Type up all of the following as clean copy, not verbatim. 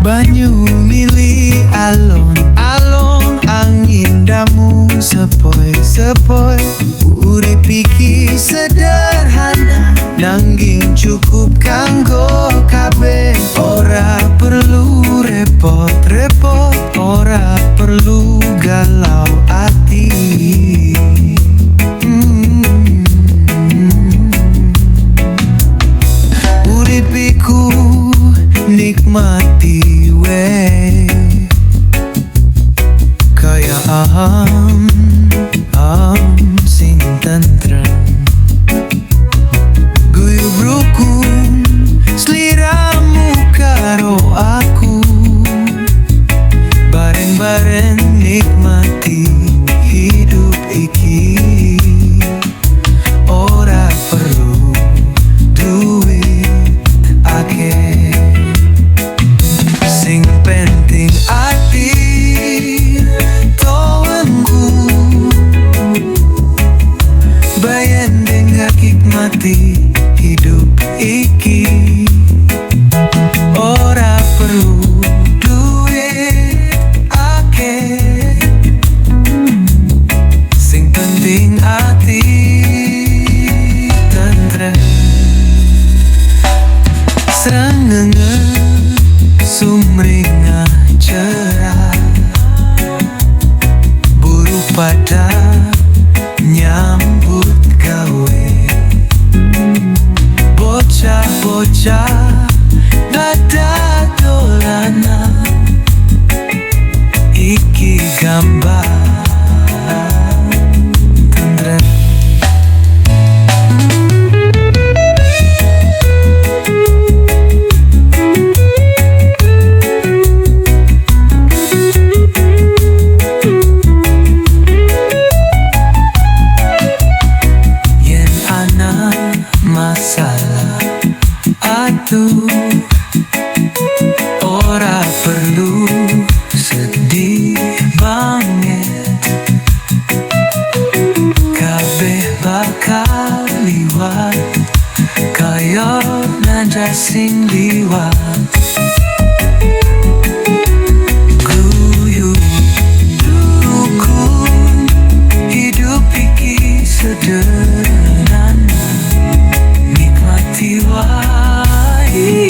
Banyu mili alon-alon, angin damu sepoi-sepoi. Urip iki sederhana, nanging cukup kanggo kabeh. Ora perlu repot-repot, ora perlu galau ati. Urip iku nikmati kaya sing tentrem, guyub rukun sliramu karo aku, bareng-bareng nikmati hidup iki. Ora perlu duit akeh, sing penting ati towenku, bayan dengar hikmati hidup iki. Ora perlu duit akeh, sing penting ati tentrem. Srengenge sumringah cerah, buruh pada nyambut gawe. Bocah-bocah dada dolanan, iki gambar tentrem. Masalah atuh ora perlu sedih banget, kabeh bakal liwat kaya nanda sing liwat. Guyub rukun hidup iki sederhana, nikmati wae.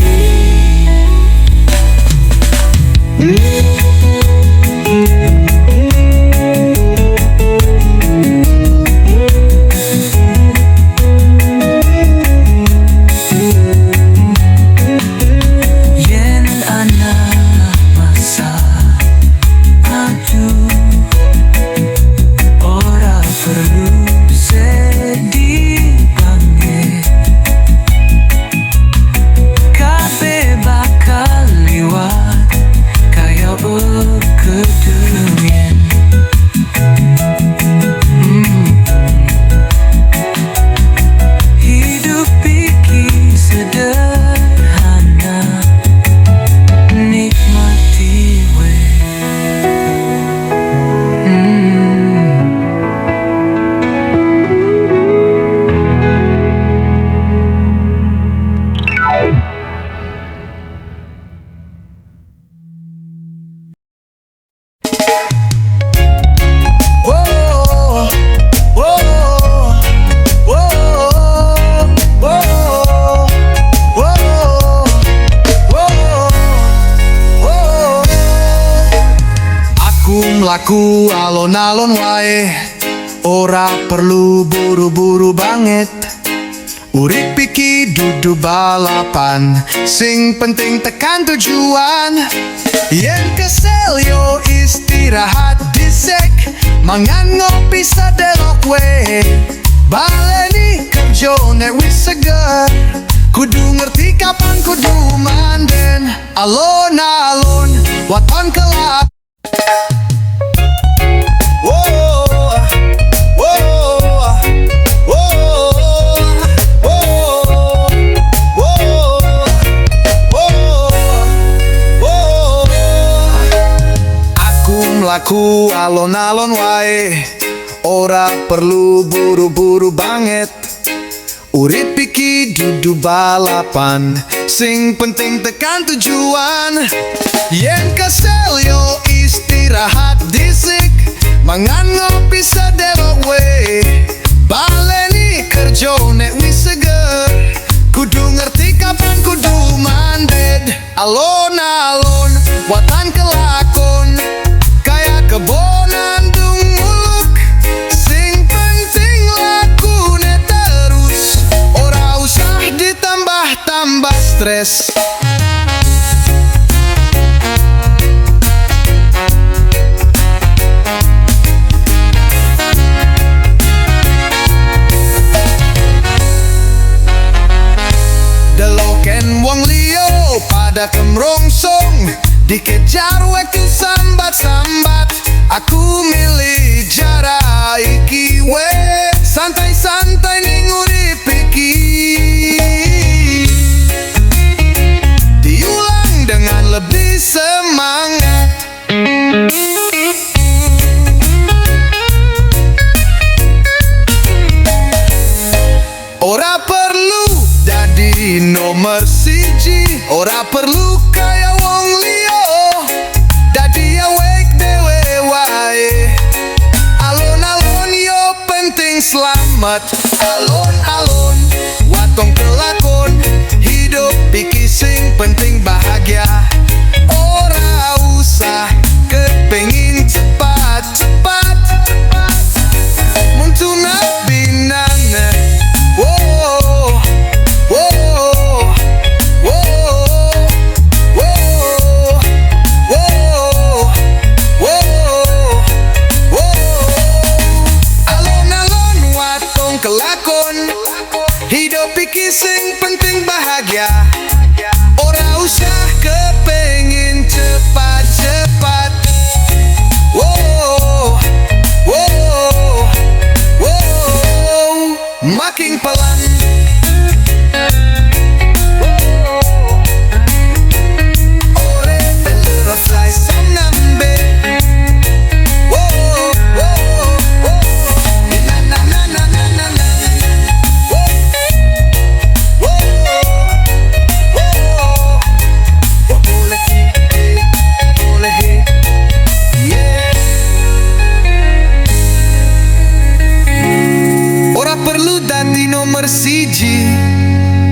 Yen ana masa aduh, ora perlu sedih banget, kabeh bakal liwat kaya kedengen. Hidup iki sederhana, nikmati we. Mlaku alon-alon wae, ora perlu buru-buru banget. Urip iki dudu balapan, sing penting tekan tujuan. Yen kesel yo istirahat disek, mangan ngopi sadelok we. Baleni kerja nek wis seger, kudu ngerti kapan kudu manden. Alon-alon waton kelak. Mlaku alon-alon wae, ora perlu buru-buru banget. Urip iki dudu balapan, Sing penting tekan tujuan. Yen kesel yo istirahat disik, mangan ngopi sedewek we. Baleni kerjo nek wis seger, kudu ngerti kapan kudu manded. Alon-alon watan kelakon, kaya kebonan dung muluk. Sing penting lakune terus, ora usah ditambah-tambah stres. Deloken wong liyo pada kemrongsong, dikejar waktu sambat-sambat. Aku milih jarak iki we, santai-santai ning urip iki. Diulang dengan lebih semangat. Ora perlu dadi nomor siji, ora perlu kaya wong liyo, dadi awake dewe wae. Alon-alon yo penting selamat. Alon-alon watong kelakon, hidup iki sing penting bahagia. Ora usah kepengin cepat-cepat, muntuna binana. Whoa, whoa, whoa, whoa, whoa, whoa, whoa. Alon-alon watong kelakon, hidup iki sing penting bahagia. Ora usah kepengin cepat-cepat. Whoa, whoa, whoa. Makin pelan. Ore butterfly senambe. Whoa, whoa, whoa. Na na na na na na na. Whoa, whoa, whoa. Boleh, boleh, yeah. Ora perlu dadi nomor siji,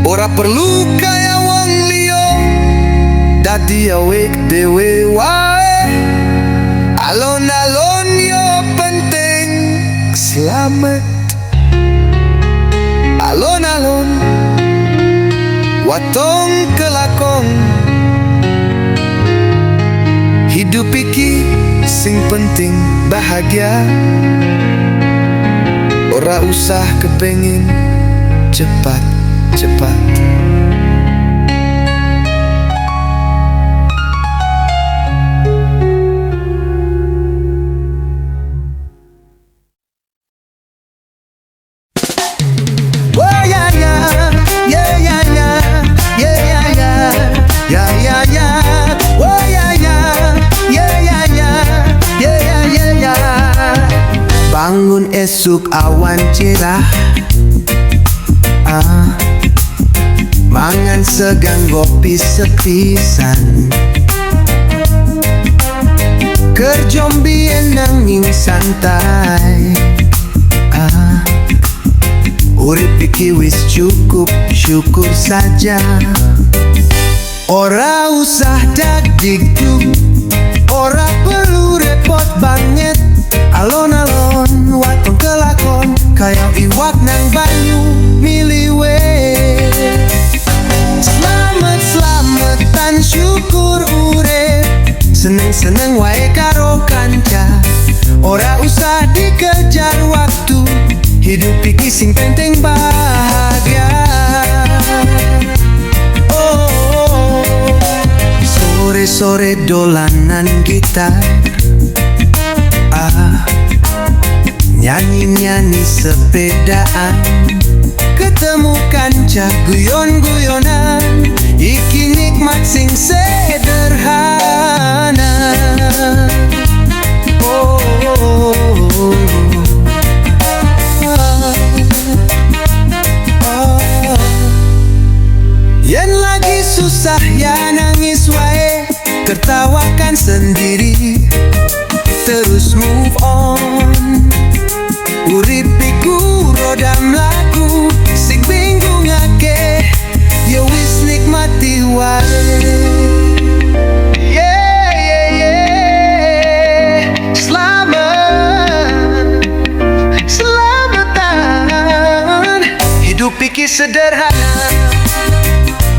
ora perlu kaya wong liyo, dadi awake dewe wae. Alon-alon yo penting selamat. Alon-alon watong kelakon, hidup iki sing penting bahagia. Ora usah kepengin cepat-cepat. Oh ya ya, ya ya ya, ya ya ya, ya ya ya. Oh ya ya, ya ya ya, ya ya ya ya. Bangun esok awan cerah, mangan segang kopi sepisan, kerjombien nanging santai. Urip iki wis cukup, syukur saja. Ora usah dagdikduk, ora perlu repot banget. Alon-alon watong kelakon, kaya iwak nang banyu miliwe. Selamat-selamatan syukur urip, seneng-seneng wae karo kanca. Ora usah dikejar waktu, hidup iki sing penting bahagia. Oh, sore-sore dolanan gitar, nyanyi-nyanyi sepedaan, ketemu kanca guyon-guyonan. Iki nikmat sing sederhana. Oh, oh, oh. Yen lagi sederhana.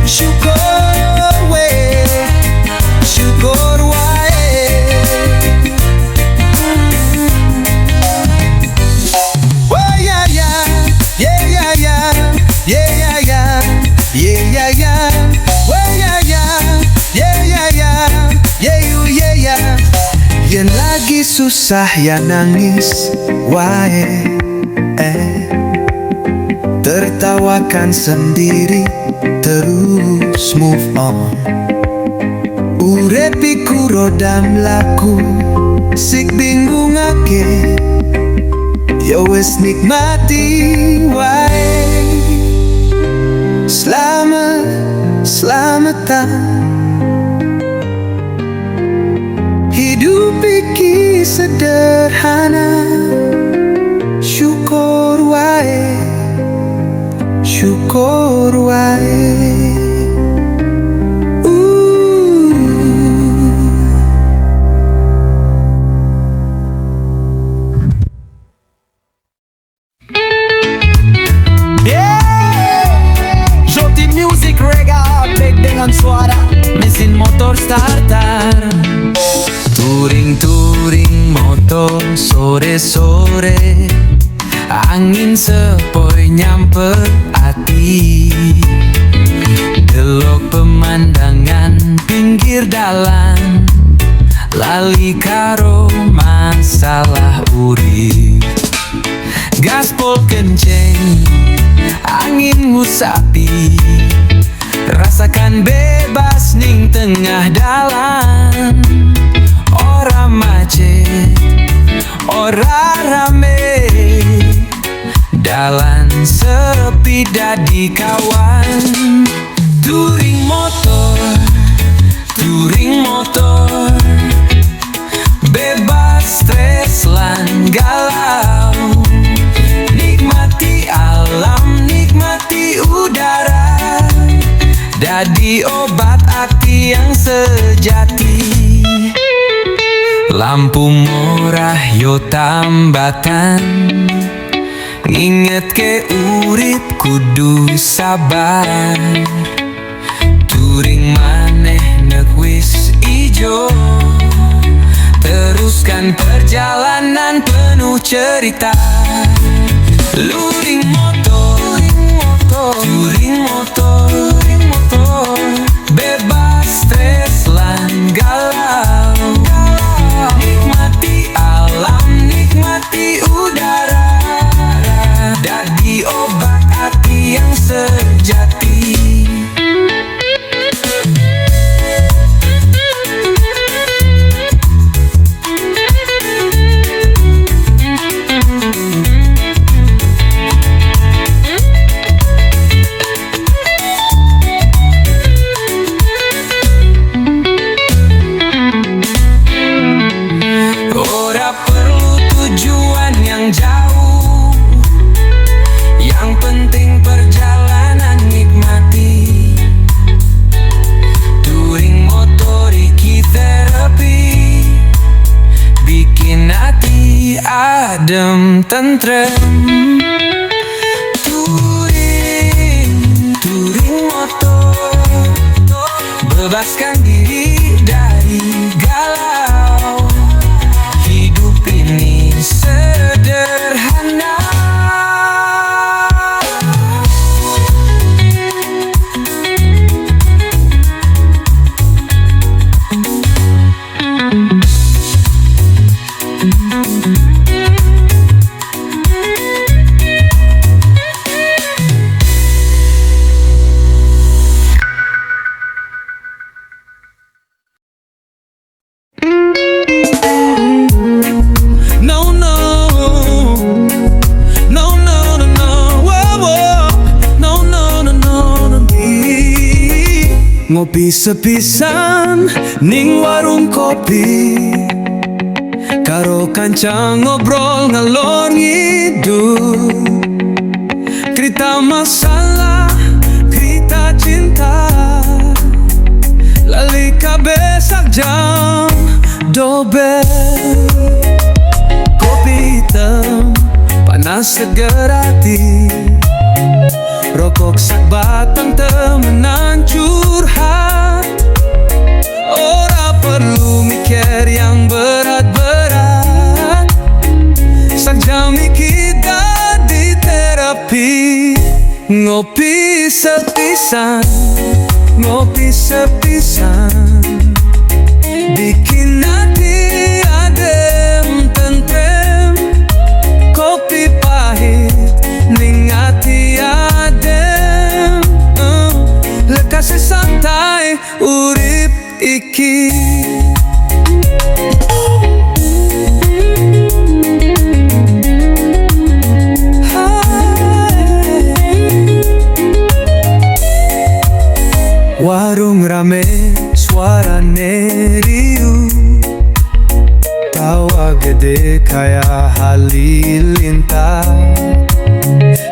Syukur we, syukur wae. Oh ya ya, yeah ya ya, yeah ya ya, yeah ya ya. Oh ya ya, yeah ya ya, yeah you yeah ya. Yang lagi susah ya nangis wae, tertawakan sendiri, terus move on. Urip iku roda mlaku, sik bingungake, ya wis nikmati wae. Selamatan, hidup iki sederhana. Syukur wae, syukur wae. Shorty music reggae, big dengan suara mesin motor starter. Touring motor sore-sore, angin sepoi nyampe hati. Delok pemandangan pinggir dalan, lali karo masalah urip. Gaspol kenceng, angin ngusapi, rasakan bebas ning tengah dalan. Ora macet, ora rame, dalan sepi dadi kawan. Touring motor, bebas stres lan galau. Nikmati alam, nikmati udara, dadi obat hati yang sejati. Lampu murah yo tambatan, inget ke urip kudu sabar. Touring maneh nek wis ijo, teruskan perjalanan penuh cerita. Touring motor, bebas stres lan galau. Nikmati alam, nikmati udara, dadi obat hati yang sejati. Adem tentrem. Touring motor, bebaskan diri dari galau. Hidup ini sederhana. Ngopi sepisan ning warung kopi, karo kanca ngobrol ngalor ngidul. Cerita masalah, cerita cinta, lali kabeh sak jam dobel. Kopi hitam panas seger hati, Rokok sak batang temenan curhat. Ora perlu mikir yang berat-berat. Sak jami kita di terapi. Ngopi sepisan, ngopi sepisan, bikin hati adem tentrem. Kopi pahit ning hati adem, lekas santai urip iki. Warung rame, suarane riuh, tawa gede kayak halilintar.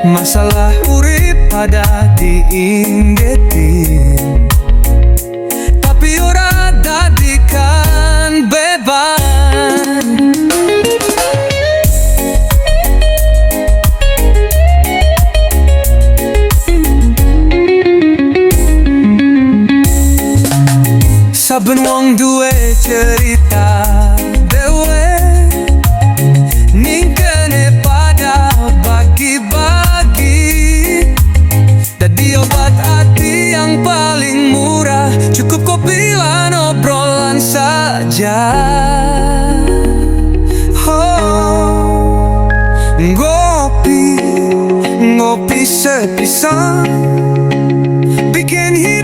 Masalah urip pada diinggetin, tapi ora dadikan beban. Saben wong duwe cerita dewe, ning kene pada bagi-bagi. Dadi obat hati yang paling murah, cukup kopi lan obrolan saja. Oh, ngopi, ngopi sepisan, bikin hidup